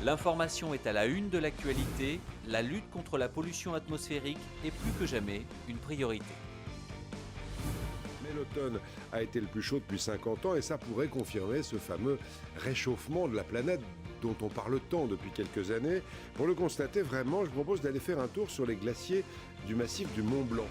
L'information est à la une de l'actualité, la lutte contre la pollution atmosphérique est plus que jamais une priorité. Mais l'automne a été le plus chaud depuis 50 ans et ça pourrait confirmer ce fameux réchauffement de la planète dont on parle tant depuis quelques années. Pour le constater vraiment, je propose d'aller faire un tour sur les glaciers du massif du Mont Blanc.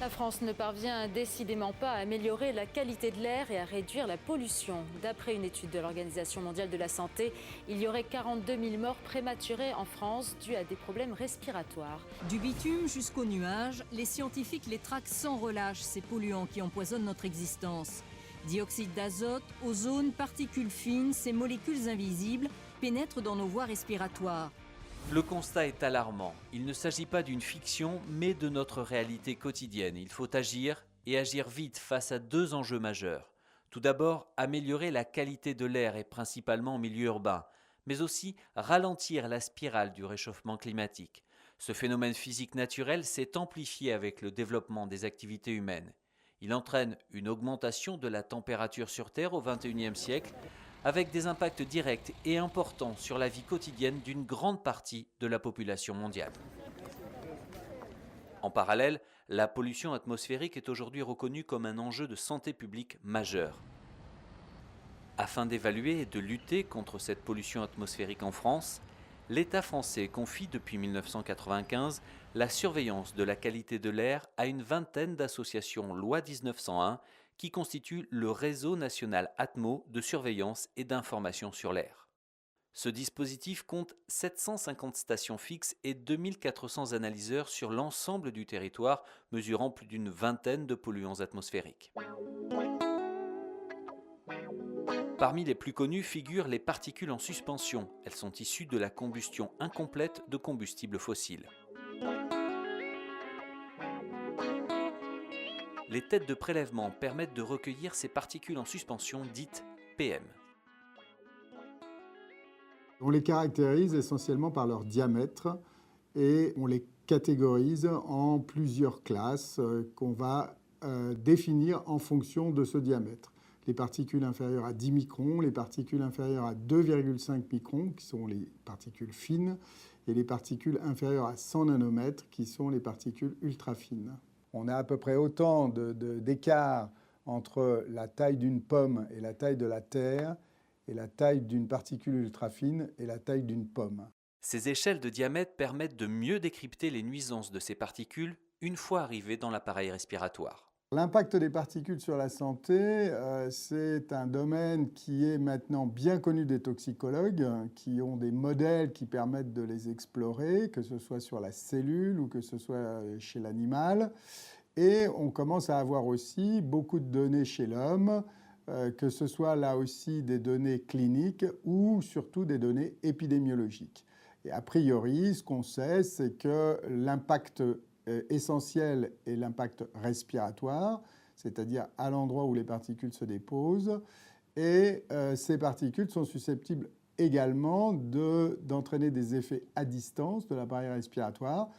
La France ne parvient décidément pas à améliorer la qualité de l'air et à réduire la pollution. D'après une étude de l'Organisation mondiale de la santé, il y aurait 42 000 morts prématurées en France dues à des problèmes respiratoires. Du bitume jusqu'aux nuages, les scientifiques les traquent sans relâche, ces polluants qui empoisonnent notre existence. Dioxyde d'azote, ozone, particules fines, ces molécules invisibles pénètrent dans nos voies respiratoires. Le constat est alarmant. Il ne s'agit pas d'une fiction, mais de notre réalité quotidienne. Il faut agir, et agir vite face à deux enjeux majeurs. Tout d'abord, améliorer la qualité de l'air, et principalement en milieu urbain, mais aussi ralentir la spirale du réchauffement climatique. Ce phénomène physique naturel s'est amplifié avec le développement des activités humaines. Il entraîne une augmentation de la température sur Terre au XXIe siècle, avec des impacts directs et importants sur la vie quotidienne d'une grande partie de la population mondiale. En parallèle, la pollution atmosphérique est aujourd'hui reconnue comme un enjeu de santé publique majeur. Afin d'évaluer et de lutter contre cette pollution atmosphérique en France, l'État français confie depuis 1995 la surveillance de la qualité de l'air à une vingtaine d'associations Loi 1901 qui constituent le réseau national Atmo de surveillance et d'information sur l'air. Ce dispositif compte 750 stations fixes et 2400 analyseurs sur l'ensemble du territoire, mesurant plus d'une vingtaine de polluants atmosphériques. Parmi les plus connus figurent les particules en suspension. Elles sont issues de la combustion incomplète de combustibles fossiles. Les têtes de prélèvement permettent de recueillir ces particules en suspension dites PM. On les caractérise essentiellement par leur diamètre et on les catégorise en plusieurs classes qu'on va définir en fonction de ce diamètre. Les particules inférieures à 10 microns, les particules inférieures à 2,5 microns, qui sont les particules fines, et les particules inférieures à 100 nanomètres, qui sont les particules ultra fines. On a à peu près autant d'écart entre la taille d'une pomme et la taille de la Terre, et la taille d'une particule ultra fine et la taille d'une pomme. Ces échelles de diamètre permettent de mieux décrypter les nuisances de ces particules une fois arrivées dans l'appareil respiratoire. L'impact des particules sur la santé, c'est un domaine qui est maintenant bien connu des toxicologues, qui ont des modèles qui permettent de les explorer, que ce soit sur la cellule ou que ce soit chez l'animal. Et on commence à avoir aussi beaucoup de données chez l'homme, que ce soit là aussi des données cliniques ou surtout des données épidémiologiques. Et a priori, ce qu'on sait, c'est que l'impact essentiel est l'impact respiratoire, c'est-à-dire à l'endroit où les particules se déposent. Et ces particules sont susceptibles également d'entraîner des effets à distance de l'appareil respiratoire,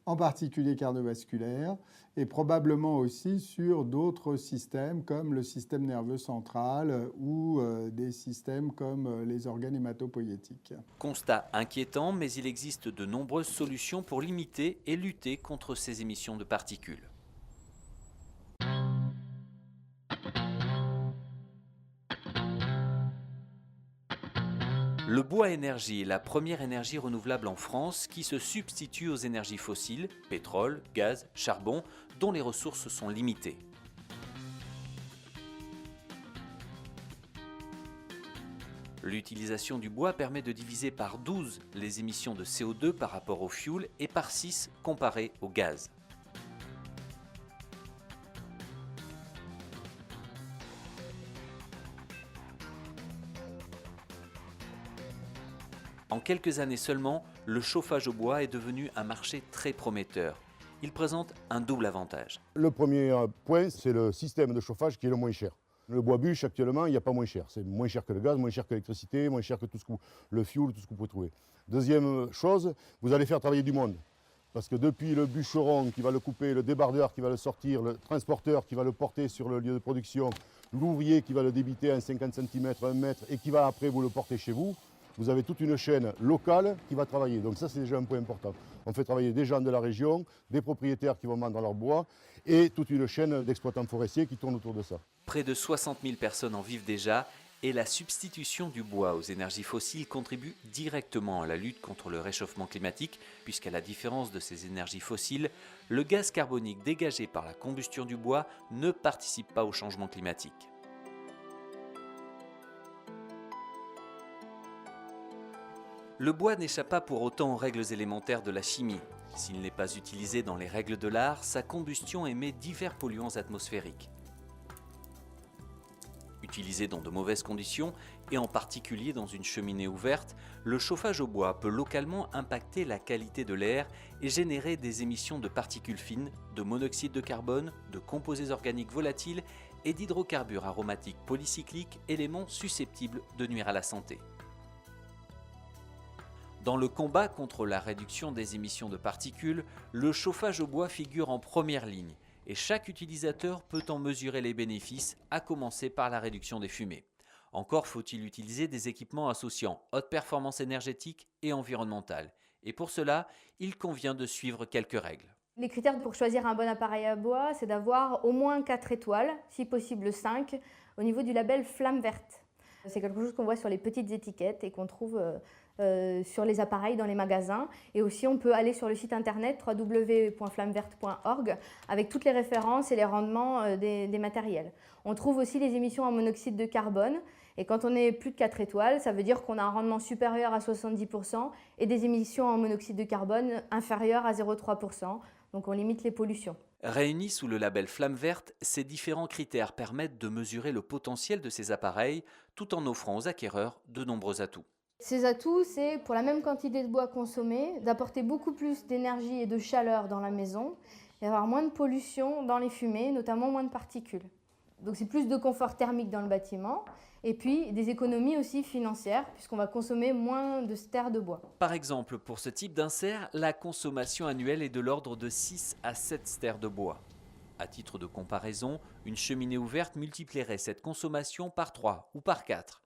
en particulier cardiovasculaire, et probablement aussi sur d'autres systèmes comme le système nerveux central ou des systèmes comme les organes hématopoïétiques. Constat inquiétant, mais il existe de nombreuses solutions pour limiter et lutter contre ces émissions de particules. Le bois énergie est la première énergie renouvelable en France qui se substitue aux énergies fossiles, pétrole, gaz, charbon, dont les ressources sont limitées. L'utilisation du bois permet de diviser par 12 les émissions de CO2 par rapport au fioul et par 6 comparé au gaz. En quelques années seulement, le chauffage au bois est devenu un marché très prometteur. Il présente un double avantage. Le premier point, c'est le système de chauffage qui est le moins cher. Le bois bûche, actuellement, il n'y a pas moins cher. C'est moins cher que le gaz, moins cher que l'électricité, moins cher que le fioul, tout ce que vous pouvez trouver. Deuxième chose, vous allez faire travailler du monde. Parce que depuis le bûcheron qui va le couper, le débardeur qui va le sortir, le transporteur qui va le porter sur le lieu de production, l'ouvrier qui va le débiter à 50 cm, 1 mètre et qui va après vous le porter chez vous, vous avez toute une chaîne locale qui va travailler. Donc ça, c'est déjà un point important. On fait travailler des gens de la région, des propriétaires qui vont vendre leur bois et toute une chaîne d'exploitants forestiers qui tournent autour de ça. Près de 60 000 personnes en vivent déjà et la substitution du bois aux énergies fossiles contribue directement à la lutte contre le réchauffement climatique puisqu'à la différence de ces énergies fossiles, le gaz carbonique dégagé par la combustion du bois ne participe pas au changement climatique. Le bois n'échappe pas pour autant aux règles élémentaires de la chimie. S'il n'est pas utilisé dans les règles de l'art, sa combustion émet divers polluants atmosphériques. Utilisé dans de mauvaises conditions, et en particulier dans une cheminée ouverte, le chauffage au bois peut localement impacter la qualité de l'air et générer des émissions de particules fines, de monoxyde de carbone, de composés organiques volatiles et d'hydrocarbures aromatiques polycycliques, éléments susceptibles de nuire à la santé. Dans le combat contre la réduction des émissions de particules, le chauffage au bois figure en première ligne et chaque utilisateur peut en mesurer les bénéfices, à commencer par la réduction des fumées. Encore faut-il utiliser des équipements associant haute performance énergétique et environnementale. Et pour cela, il convient de suivre quelques règles. Les critères pour choisir un bon appareil à bois, c'est d'avoir au moins 4 étoiles, si possible 5, au niveau du label Flamme Verte. C'est quelque chose qu'on voit sur les petites étiquettes et qu'on trouve sur les appareils dans les magasins. Et aussi, on peut aller sur le site internet www.flammeverte.org avec toutes les références et les rendements des matériels. On trouve aussi les émissions en monoxyde de carbone. Et quand on est plus de 4 étoiles, ça veut dire qu'on a un rendement supérieur à 70% et des émissions en monoxyde de carbone inférieures à 0,3%. Donc on limite les pollutions. Réunis sous le label Flamme Verte, ces différents critères permettent de mesurer le potentiel de ces appareils tout en offrant aux acquéreurs de nombreux atouts. Ces atouts, c'est pour la même quantité de bois consommé, d'apporter beaucoup plus d'énergie et de chaleur dans la maison et avoir moins de pollution dans les fumées, notamment moins de particules. Donc c'est plus de confort thermique dans le bâtiment et puis des économies aussi financières puisqu'on va consommer moins de stères de bois. Par exemple, pour ce type d'insert, la consommation annuelle est de l'ordre de 6 à 7 stères de bois. À titre de comparaison, une cheminée ouverte multiplierait cette consommation par 3 ou par 4.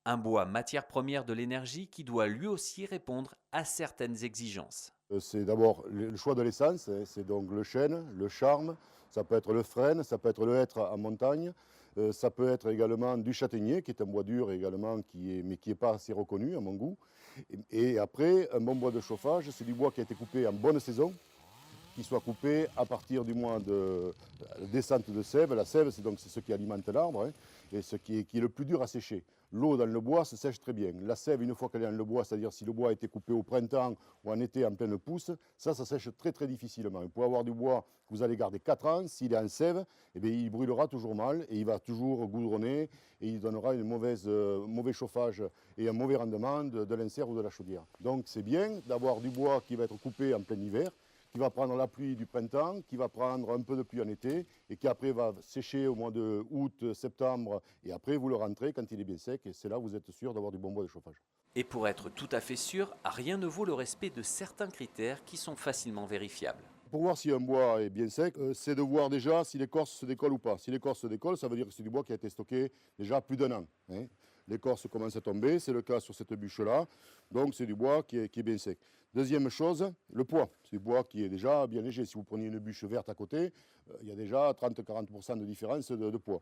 Un bois matière première de l'énergie qui doit lui aussi répondre à certaines exigences. C'est d'abord le choix de l'essence, c'est donc le chêne, le charme, ça peut être le frêne, ça peut être le hêtre en montagne, ça peut être également du châtaignier qui est un bois dur également mais qui n'est pas assez reconnu à mon goût. Et après, un bon bois de chauffage, c'est du bois qui a été coupé en bonne saison, qui soit coupé à partir du mois de descente de sève. La sève, c'est ce qui alimente l'arbre et ce qui est le plus dur à sécher. L'eau dans le bois se sèche très bien. La sève, une fois qu'elle est dans le bois, c'est-à-dire si le bois a été coupé au printemps ou en été en pleine pousse, ça sèche très très difficilement. Vous pouvez avoir du bois que vous allez garder 4 ans, s'il est en sève, eh bien, il brûlera toujours mal et il va toujours goudronner et il donnera un mauvais chauffage et un mauvais rendement de l'insert ou de la chaudière. Donc c'est bien d'avoir du bois qui va être coupé en plein hiver, qui va prendre la pluie du printemps, qui va prendre un peu de pluie en été et qui après va sécher au mois de août, septembre et après vous le rentrez quand il est bien sec et c'est là où vous êtes sûr d'avoir du bon bois de chauffage. Et pour être tout à fait sûr, rien ne vaut le respect de certains critères qui sont facilement vérifiables. Pour voir si un bois est bien sec, c'est de voir déjà si l'écorce se décolle ou pas. Si l'écorce se décolle, ça veut dire que c'est du bois qui a été stocké déjà plus d'1 an. L'écorce commence à tomber, c'est le cas sur cette bûche-là, donc c'est du bois qui est bien sec. Deuxième chose, le poids. C'est du bois qui est déjà bien léger. Si vous prenez une bûche verte à côté, il y a déjà 30-40% de différence de poids.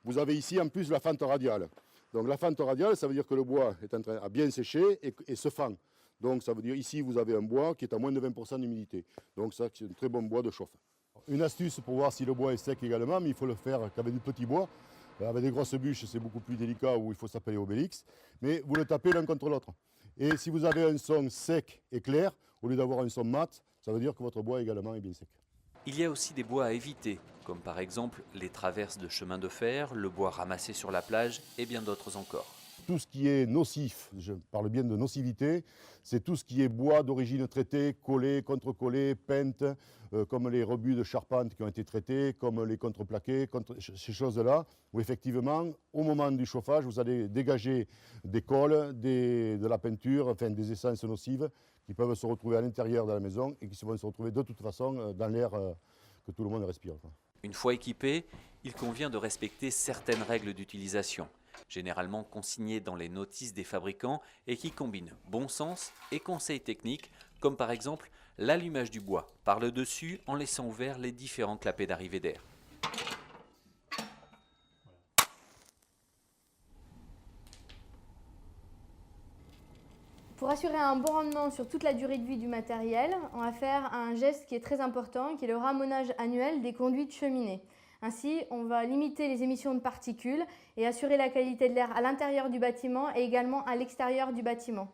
Vous avez ici en plus la fente radiale. Donc la fente radiale, ça veut dire que le bois est en train à bien sécher et se fend. Donc ça veut dire ici vous avez un bois qui est à moins de 20% d'humidité. Donc ça c'est un très bon bois de chauffe. Une astuce pour voir si le bois est sec également, mais il faut le faire qu'avec du petit bois. Avec des grosses bûches, c'est beaucoup plus délicat où il faut s'appeler Obélix. Mais vous le tapez l'un contre l'autre. Et si vous avez un son sec et clair, au lieu d'avoir un son mat, ça veut dire que votre bois également est bien sec. Il y a aussi des bois à éviter, comme par exemple les traverses de chemins de fer, le bois ramassé sur la plage et bien d'autres encore. Tout ce qui est nocif, je parle bien de nocivité, c'est tout ce qui est bois d'origine traitée, collé, contre-collé, peinte, comme les rebuts de charpente qui ont été traités, comme les contreplaqués, ces choses-là, où effectivement, au moment du chauffage, vous allez dégager des colles, de la peinture, enfin des essences nocives qui peuvent se retrouver à l'intérieur de la maison et qui vont se retrouver de toute façon dans l'air que tout le monde respire. Une fois équipé, il convient de respecter certaines règles d'utilisation. généralement consignés dans les notices des fabricants et qui combinent bon sens et conseils techniques, comme par exemple l'allumage du bois par le dessus en laissant ouverts les différents clapets d'arrivée d'air. Pour assurer un bon rendement sur toute la durée de vie du matériel, on va faire un geste qui est très important, qui est le ramonage annuel des conduits de cheminée. Ainsi, on va limiter les émissions de particules et assurer la qualité de l'air à l'intérieur du bâtiment et également à l'extérieur du bâtiment.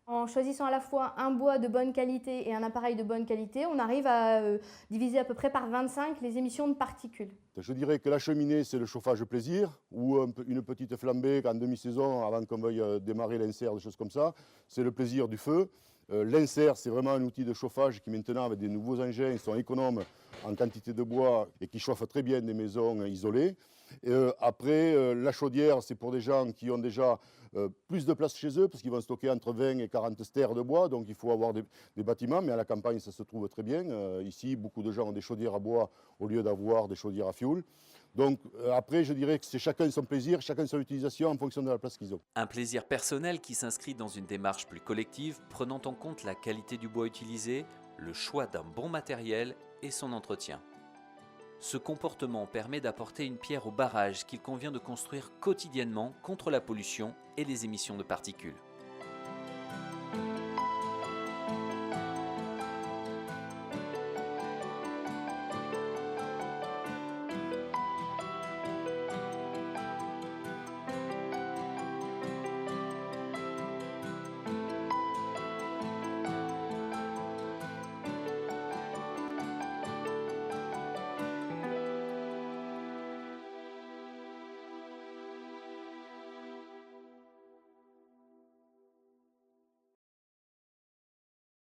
En choisissant à la fois un bois de bonne qualité et un appareil de bonne qualité, on arrive à diviser à peu près par 25 les émissions de particules. Je dirais que la cheminée, c'est le chauffage plaisir, ou une petite flambée en demi-saison avant qu'on veuille démarrer l'insert, des choses comme ça. C'est le plaisir du feu. L'insert, c'est vraiment un outil de chauffage qui maintenant, avec des nouveaux engins, sont économes en quantité de bois et qui chauffent très bien des maisons isolées. Après, la chaudière, c'est pour des gens qui ont déjà plus de place chez eux, parce qu'ils vont stocker entre 20 et 40 stères de bois, donc il faut avoir des bâtiments, mais à la campagne, ça se trouve très bien. Ici, beaucoup de gens ont des chaudières à bois au lieu d'avoir des chaudières à fioul. Donc après, je dirais que c'est chacun son plaisir, chacun son utilisation en fonction de la place qu'ils ont. Un plaisir personnel qui s'inscrit dans une démarche plus collective, prenant en compte la qualité du bois utilisé, le choix d'un bon matériel et son entretien. Ce comportement permet d'apporter une pierre au barrage qu'il convient de construire quotidiennement contre la pollution et les émissions de particules.